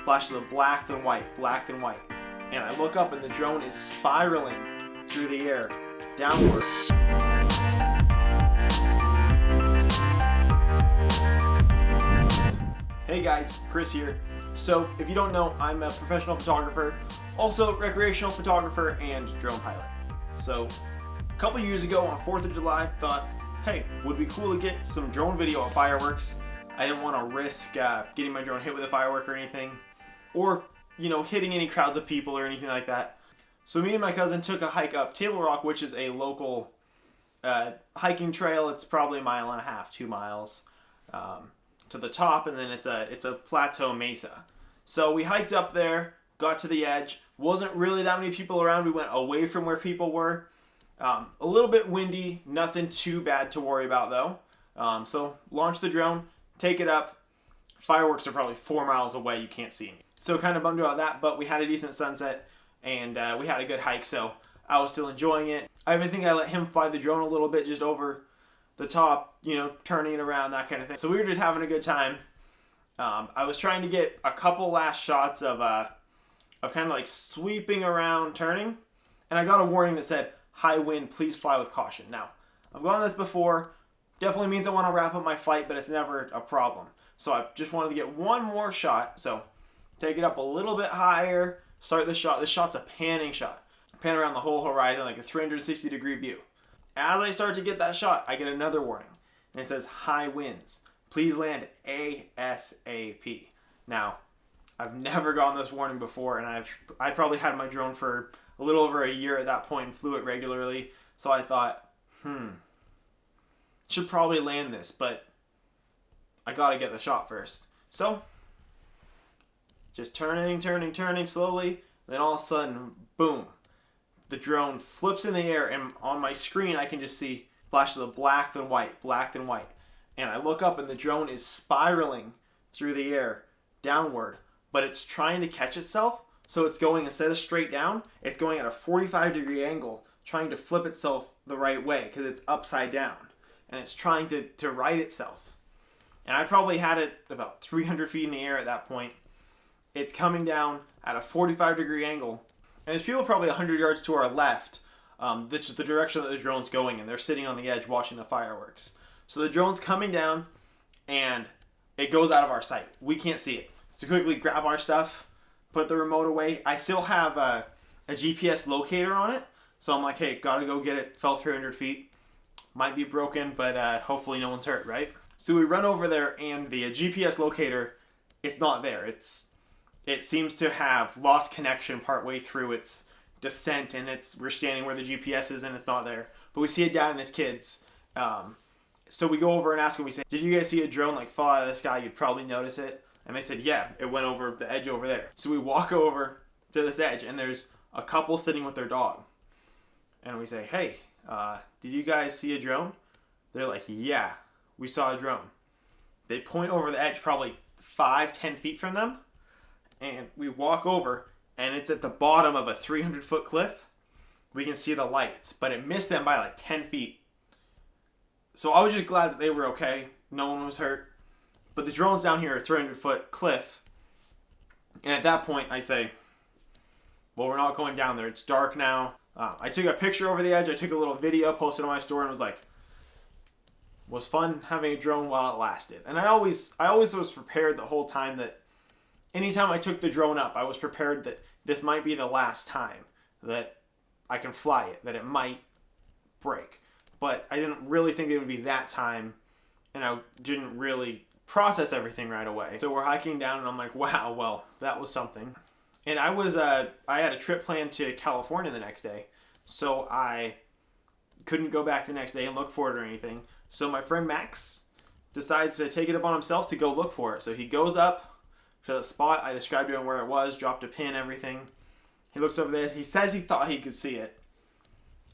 flashes of black then white, and I look up and the drone is spiraling through the air downward. Hey guys, Chris here. So if you don't know, I'm a professional photographer, also recreational photographer and drone pilot. So a couple years ago on 4th of July, thought, hey, would be cool to get some drone video of fireworks. I didn't want to risk getting my drone hit with a firework or anything, or hitting any crowds of people or anything like that. So me and my cousin took a hike up Table Rock, which is a local hiking trail. It's probably 1.5 miles, 2 miles to the top, and then it's a plateau mesa. So we hiked up there, got to the edge. Wasn't really that many people around. We went away from where people were. A little bit windy, nothing too bad to worry about though. So launch the drone, take it up. Fireworks are probably 4 miles away. You can't see any. So kind of bummed about that, but we had a decent sunset and we had a good hike, so I was still enjoying it. I even think I let him fly the drone a little bit just over the top, turning it around, that kind of thing. So we were just having a good time. I was trying to get a couple last shots of kind of like sweeping around, turning, and I got a warning that said, high wind, please fly with caution. Now, I've gone this before. Definitely means I want to wrap up my flight, but it's never a problem. So I just wanted to get one more shot. So take it up a little bit higher, start the shot. This shot's a panning shot. Pan around the whole horizon like a 360-degree view. As I start to get that shot, I get another warning. And it says, high winds. Please land ASAP. Now, I've never gotten this warning before, and I probably had my drone for a little over a year at that point and flew it regularly. So I thought, should probably land this, but I gotta get the shot first. So, just turning slowly, then all of a sudden, boom. The drone flips in the air, and on my screen I can just see flashes of black then white. And I look up and the drone is spiraling through the air downward, but it's trying to catch itself. So it's going, instead of straight down, it's going at a 45-degree angle, trying to flip itself the right way because it's upside down. And it's trying to right itself. And I probably had it about 300 feet in the air at that point. It's coming down at a 45-degree angle. And there's people probably 100 yards to our left. That's just the direction that the drone's going in. They're sitting on the edge watching the fireworks. So the drone's coming down, and it goes out of our sight. We can't see it. So quickly grab our stuff, put the remote away. I still have a GPS locator on it. So I'm like, hey, gotta go get it. Fell 300 feet. Might be broken, but hopefully no one's hurt, right? So we run over there, and the GPS locator, it's not there. It seems to have lost connection partway through its descent, and we're standing where the GPS is, and it's not there. But we see a dad and his kids. So we go over and ask them, we say, did you guys see a drone fall out of the sky? You'd probably notice it. And they said, yeah, it went over the edge over there. So we walk over to this edge, and there's a couple sitting with their dog. And we say, hey, did you guys see a drone? They're like, yeah, we saw a drone. They point over the edge probably 5-10 feet from them. And we walk over, and it's at the bottom of a 300-foot cliff. We can see the lights, but it missed them by like 10 feet. So I was just glad that they were okay. No one was hurt. But the drone's down here at a 300-foot cliff. And at that point, I say, well, we're not going down there. It's dark now. I took a picture over the edge. I took a little video, posted on my story, and was like, was fun having a drone while it lasted. And I always was prepared the whole time that anytime I took the drone up, I was prepared that this might be the last time that I can fly it, that it might break. But I didn't really think it would be that time, and I didn't really process everything right away. So we're hiking down, and I'm like, wow, well, that was something. And I had a trip planned to California the next day, so I couldn't go back the next day and look for it or anything. So my friend Max decides to take it upon himself to go look for it. So he goes up to the spot. I described to him where it was, dropped a pin, everything. He looks over there. He says he thought he could see it,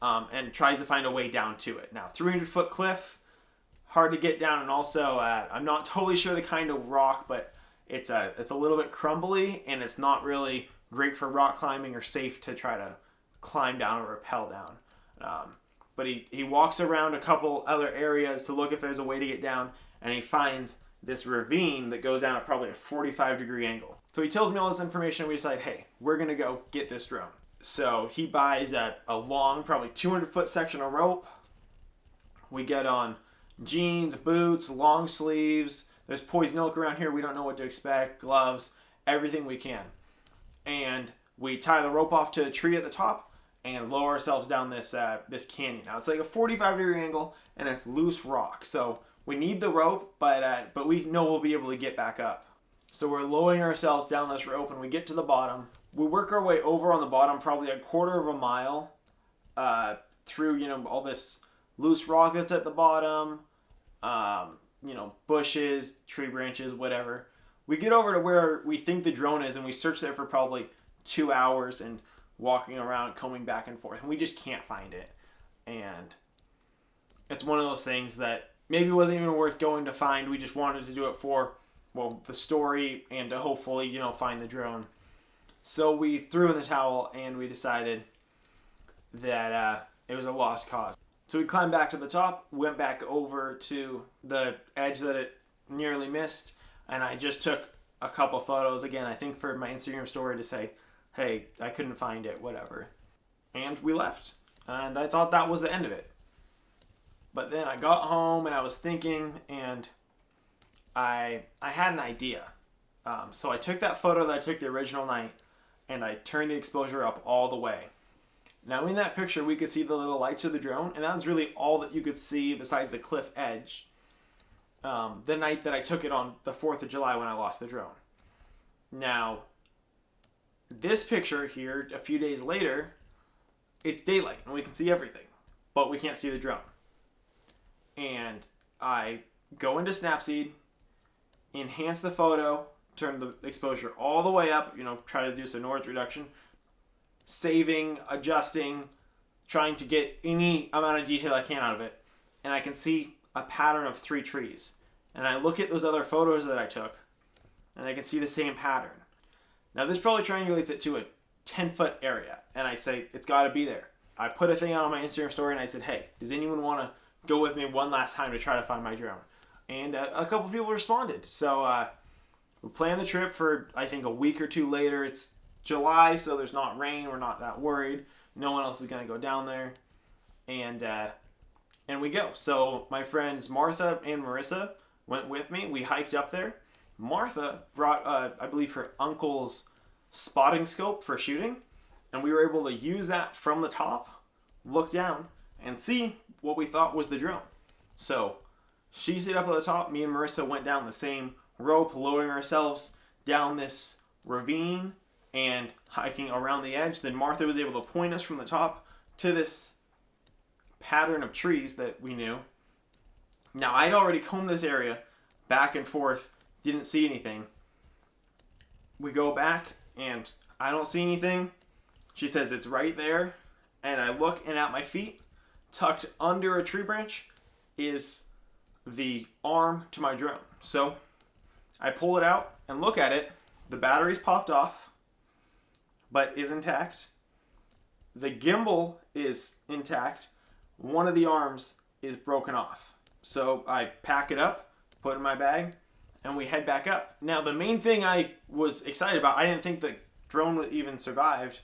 and tries to find a way down to it. Now, 300-foot cliff, hard to get down, and also I'm not totally sure the kind of rock, but it's a little bit crumbly, and it's not really great for rock climbing or safe to try to climb down or rappel down. But he walks around a couple other areas to look if there's a way to get down, and he finds this ravine that goes down at probably a 45-degree angle. So he tells me all this information. We decide, hey, we're going to go get this drone. So he buys a long, probably 200-foot section of rope. We get on jeans, boots, long sleeves. There's poison oak around here. We don't know what to expect. Gloves, everything we can. And we tie the rope off to a tree at the top and lower ourselves down this canyon. Now, it's like a 45-degree angle, and it's loose rock. So we need the rope, but we know we'll be able to get back up. So we're lowering ourselves down this rope, and we get to the bottom. We work our way over on the bottom, probably a quarter of a mile through, all this loose rock that's at the bottom, bushes, tree branches, whatever. We get over to where we think the drone is, and we search there for probably 2 hours and walking around, combing back and forth, and we just can't find it. And it's one of those things that maybe wasn't even worth going to find. We just wanted to do it for, the story and to hopefully, find the drone. So we threw in the towel, and we decided that it was a lost cause. So we climbed back to the top, went back over to the edge that it nearly missed, and I just took a couple photos, again, I think for my Instagram story to say, hey, I couldn't find it, whatever. And we left. And I thought that was the end of it. But then I got home, and I was thinking, and I had an idea. So I took that photo that I took the original night, and I turned the exposure up all the way. Now in that picture, we could see the little lights of the drone, and that was really all that you could see besides the cliff edge. The night that I took it on the 4th of July when I lost the drone. Now, this picture here, a few days later, it's daylight, and we can see everything, but we can't see the drone. And I go into Snapseed, enhance the photo, turn the exposure all the way up, try to do some noise reduction, saving, adjusting, trying to get any amount of detail I can out of it. And I can see a pattern of 3 trees. And I look at those other photos that I took, and I can see the same pattern. Now this probably triangulates it to a 10-foot area, and I say, it's got to be there. I put a thing out on my Instagram story, and I said, hey, does anyone want to go with me one last time to try to find my drone? And a couple people responded. So we planned the trip for, I think, a week or 2 later. It's July, so there's not rain. We're not that worried. No one else is going to go down there. And we go. So my friends Martha and Marissa went with me. We hiked up there. Martha brought, I believe, her uncle's spotting scope for shooting. And we were able to use that from the top, look down, and see what we thought was the drone. So she stayed up at the top. Me and Marissa went down the same rope, lowering ourselves down this ravine and hiking around the edge. Then Martha was able to point us from the top to this pattern of trees that we knew. Now, I'd already combed this area back and forth, didn't see anything. We go back, and I don't see anything. She says it's right there, and I look, and at my feet, tucked under a tree branch, is the arm to my drone. So I pull it out and look at it. The battery's popped off, but is intact. The gimbal is intact. One of the arms is broken off. So I pack it up, put it in my bag, and we head back up. Now, the main thing I was excited about, I didn't think the drone even survived,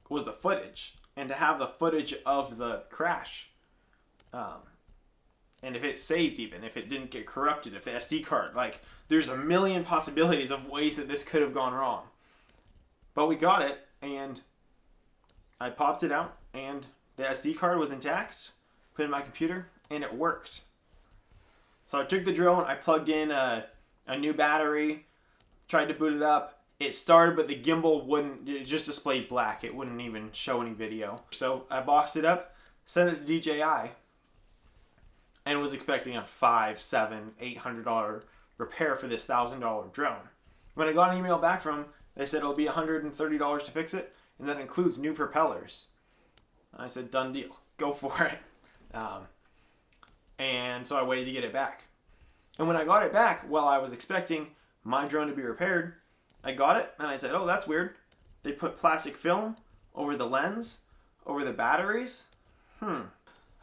was the footage. And to have the footage of the crash. And if it saved even, if it didn't get corrupted, if the SD card, there's a million possibilities of ways that this could have gone wrong. But we got it, and I popped it out, and the SD card was intact, put it in my computer, and it worked. So I took the drone, I plugged in a new battery, tried to boot it up. It started, but the gimbal wouldn't, it just displayed black. It wouldn't even show any video. So I boxed it up, sent it to DJI, and was expecting a $500, $700, $800 repair for this $1,000 drone. When I got an email back from them, they said it'll be $130 to fix it, and that includes new propellers. I said, done deal. Go for it. And so I waited to get it back. And when I got it back, while I was expecting my drone to be repaired, I got it, and I said, oh, that's weird. They put plastic film over the lens, over the batteries. And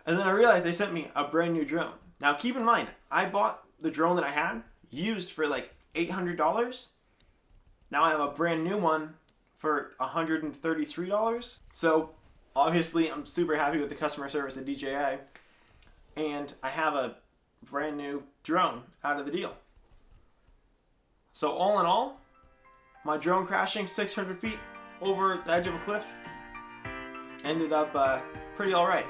then I realized they sent me a brand new drone. Now, keep in mind, I bought the drone that I had used for $800. Now I have a brand new one for $133. So obviously I'm super happy with the customer service at DJI, and I have a brand new drone out of the deal. So all in all, my drone crashing 600 feet over the edge of a cliff ended up pretty alright.